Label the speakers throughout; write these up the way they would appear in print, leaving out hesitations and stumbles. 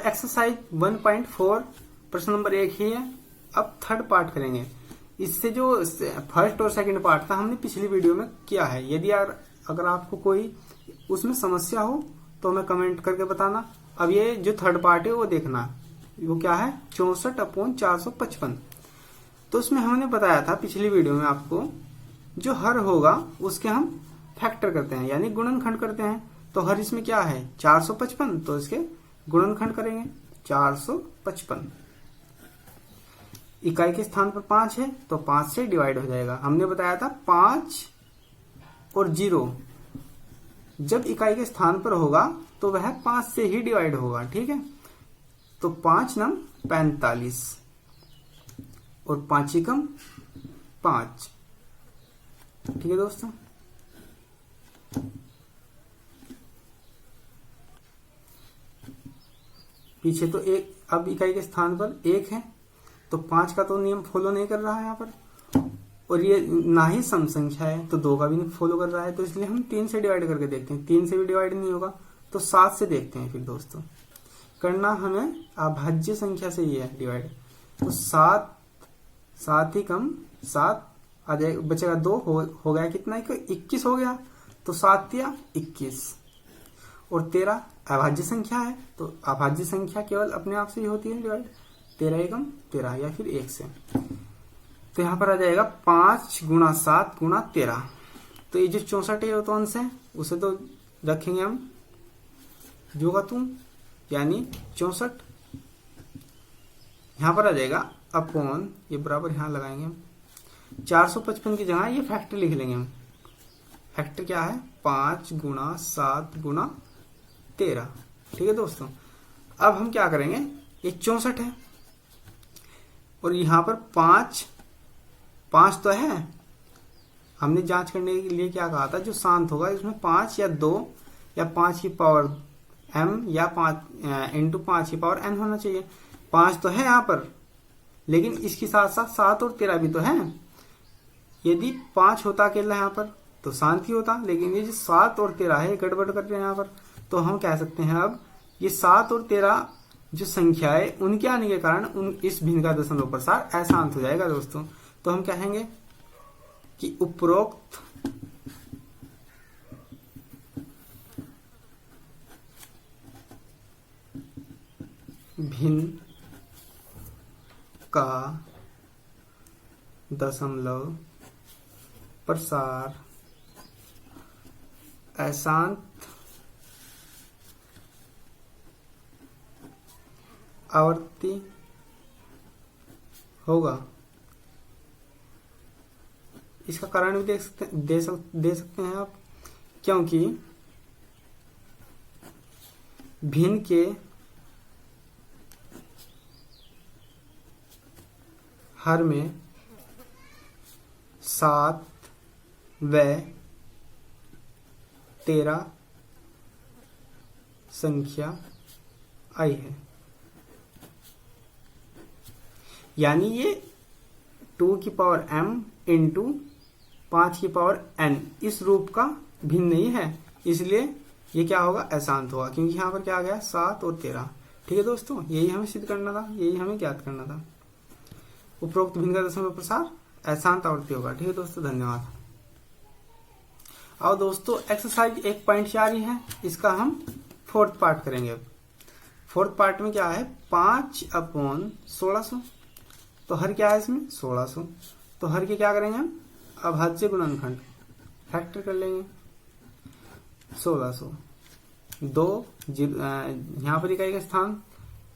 Speaker 1: Exercise 1.4 प्रश्न number 1 ही है। अब थर्ड पार्ट करेंगे। इससे जो फर्स्ट और सेकंड पार्ट था हमने पिछली वीडियो में किया है। यदि अगर आपको कोई उसमें समस्या हो तो हमें कमेंट करके बताना। अब ये जो थर्ड पार्ट है वो देखना, वो क्या है 64/455। तो उसमें हमने बताया था पिछली वीडियो में आपको, जो हर होगा उसके हम फैक्टर करते हैं यानी गुणनखंड करते हैं। तो हर इसमें क्या है 455, तो इसके गुणनखंड करेंगे 455। इकाई के स्थान पर 5 है तो 5 से डिवाइड हो जाएगा। हमने बताया था 5 और 0 जब इकाई के स्थान पर होगा तो वह 5 से ही डिवाइड होगा। ठीक है, तो 5 नम 45 और 5 एकम 5। ठीक है दोस्तों, पीछे तो एक, अब इकाई के स्थान पर 1 है तो 5 का तो नियम फॉलो नहीं कर रहा है यहाँ पर, और ये ना ही सम संख्या है तो 2 का भी नहीं फॉलो कर रहा है। तो इसलिए हम 3 से डिवाइड करके देखते हैं। 3 से भी डिवाइड नहीं होगा तो 7 से देखते हैं। फिर दोस्तों करना हमें अभाज्य संख्या से ही है डिवाइड। तो 7 ही कम 7 आ जाएगा, बचेगा 2 हो गया कितना, 21 हो गया। तो 7 या 21 और 13 अभाज्य संख्या है तो अभाज्य संख्या केवल अपने आप से ही होती है डिवाइड। 13 एकम 13 या फिर 1 से। तो यहाँ पर आ जाएगा 5 गुणा 7 गुणा 13। तो ये जो 64 है वो तो अंश है, उसे तो रखेंगे हम जो का तुम यानी 64। यहाँ पर आ जाएगा अपॉन, ये बराबर यहाँ लगाएंगे हम 455 की जगह ये फैक्टर लिख लेंगे हम। फैक्टर क्या है 5 गुणा 7 गुणा 13। ठीक है दोस्तों, अब हम क्या करेंगे, ये 64 है और यहाँ पर 5 तो है। हमने जांच करने के लिए क्या कहा था, जो शांत होगा इसमें 5 या 2 या 5 की पावर m या 5 इंटू 5 की पावर n होना चाहिए। 5 तो है यहाँ पर, लेकिन इसके साथ साथ 7 और 13 भी तो है। यदि 5 होता अकेला यहाँ पर तो शांति होता, लेकिन ये जो 7 और 13 है गड़बड़ कर रहे हैं यहाँ पर। तो हम कह सकते हैं अब ये 7 और 13 जो संख्या है उनके आने के कारण इस भिन्न का दशमलव प्रसार अशांत हो जाएगा दोस्तों। तो हम कहेंगे कि उपरोक्त भिन्न का दशमलव प्रसार अशांत आवर्ती होगा। इसका कारण भी दे सकते हैं आप, क्योंकि भिन्न के हर में 7 व 13 संख्या आई है, यानी ये 2 की पावर m इंटू 5 की पावर n इस रूप का भिन्न नहीं है। इसलिए ये क्या होगा अशांत होगा, क्योंकि यहाँ पर क्या आ गया 7 और 13। ठीक है दोस्तों, यही हमें सिद्ध करना था, यही हमें ज्ञात करना था। उपरोक्त भिन्न का दशमलव प्रसार अशांत आवर्ती होगा। ठीक है दोस्तों, धन्यवाद। और दोस्तों एक्सरसाइज 1.4 ही है, इसका हम फोर्थ पार्ट करेंगे। फोर्थ पार्ट में क्या है 5/1600। तो हर क्या है इसमें 1600। तो हर के क्या करेंगे हम अभाज्य गुणनखंड फैक्टर कर लेंगे 1600। 2 यहाँ पर इकाई का स्थान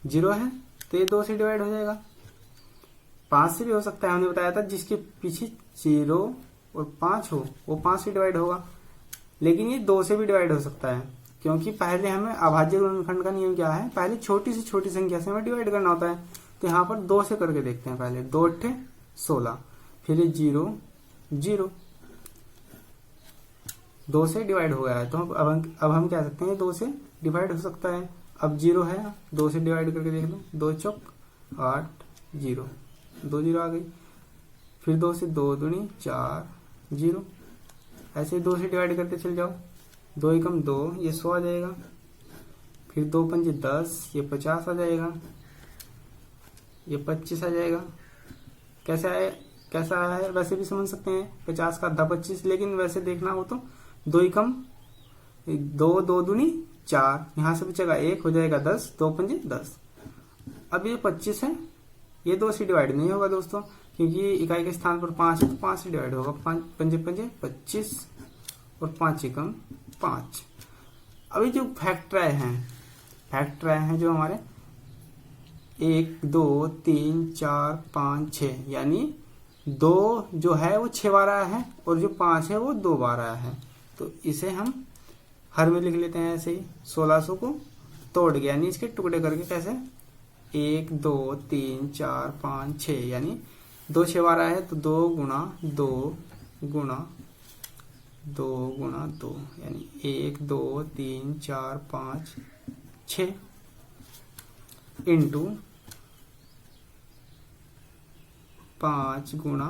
Speaker 1: 0 है तो ये 2 से डिवाइड हो जाएगा। 5 से भी हो सकता है, हमने बताया था जिसके पीछे 0 और 5 हो वो 5 से डिवाइड होगा। लेकिन ये 2 से भी डिवाइड हो सकता है, क्योंकि पहले हमें अभाज्य गुणनखंड का नियम क्या है, पहले छोटी से छोटी संख्या से हमें डिवाइड करना होता है। तो यहाँ पर 2 से करके देखते हैं। पहले 2 × 16, फिर ये 0 0, 2 से डिवाइड हो गया है। तो अब हम कह सकते हैं 2 से डिवाइड हो सकता है। अब 0 है, 2 से डिवाइड करके देख लो, 2 चौक 8 0, 2 0 आ गई। फिर 2 से 2 दूनी 4 0, ऐसे 2 से डिवाइड करते चल जाओ। 2 एकम 2, ये 100 आ जाएगा। फिर 2 पंजे 10, ये 50 आ जाएगा, ये 25 आ जाएगा। कैसे आए, कैसा आया है वैसे भी समझ सकते हैं, 50 का आधा 25, लेकिन वैसे देखना हो तो 2 ही कम 2, 2 दूनी 4, यहाँ से बचेगा 1, हो जाएगा 10, 2 पंजे 10। अब ये 25 है, ये 2 से डिवाइड नहीं होगा दोस्तों, क्योंकि इकाई के स्थान पर 5 है तो 5 से डिवाइड होगा। 5 पंजे पंजे 25 और 5 एकम 5। अभी जो फैक्टराय हैं जो हमारे 1, 2, 3, 4, 5, 6, यानी 2 जो है वो 6 बार आया है और जो 5 है वो 2 बार आया है। तो इसे हम हर में लिख लेते हैं ऐसे ही, 1600 को तोड़ के, यानी इसके टुकड़े करके। कैसे, 1, 2, 3, 4, 5, 6, यानी 2 6 बार आया है तो 2 गुणा 2 गुणा 2 गुणा 2, यानी 1, 2, 3, 4, 5, 6 इंटू 5 गुणा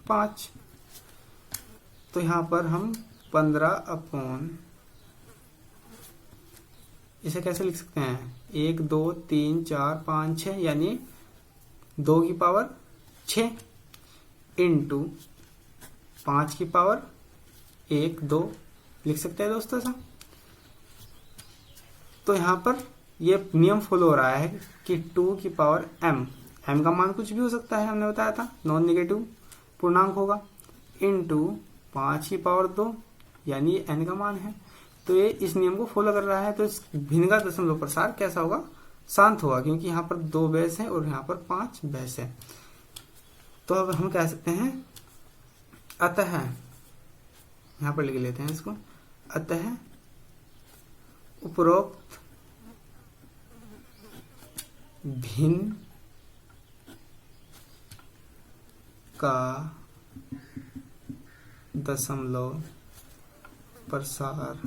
Speaker 1: 5। तो यहां पर हम 15 अपॉन, इसे कैसे लिख सकते हैं, 1, 2, 3, 4, 5, 6, यानी 2 की पावर 6 इंटू 5 की पावर 1, 2 लिख सकते हैं दोस्तों ऐसा। तो यहां पर ये नियम फॉलो हो रहा है कि 2 की पावर m का मान कुछ भी हो सकता है, हमने बताया था, नॉन नेगेटिव पूर्णांक होगा, इंटू 5 की पावर 2, यानी ये n का मान है। तो ये इस नियम को फॉलो कर रहा है। तो इस भिन्न का दशमलव प्रसार कैसा होगा, शांत होगा, क्योंकि यहाँ पर 2 बेस है और यहाँ पर 5 बेस है। तो अब हम कह सकते हैं अतः, यहाँ पर लिख लेते हैं इसको, अतः उपरोक्त भिन्न का दशमलव प्रसार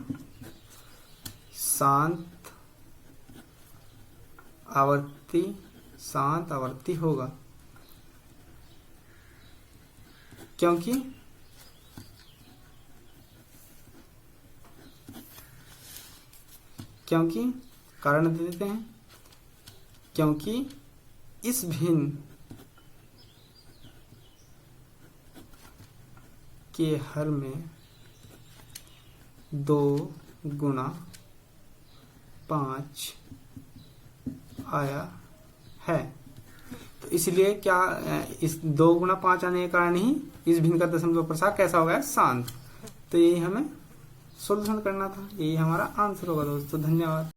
Speaker 1: शांत आवर्ती होगा, क्योंकि कारण दे देते हैं, क्योंकि इस भिन्न के हर में 2 गुणा 5 आया है। तो इसलिए क्या, इस 2 गुणा 5 आने के कारण ही इस भिन्न का दशमलव प्रसार कैसा हो गया, शांत। तो यही हमें सोल्यूशन करना था, यही हमारा आंसर होगा दोस्तों। धन्यवाद।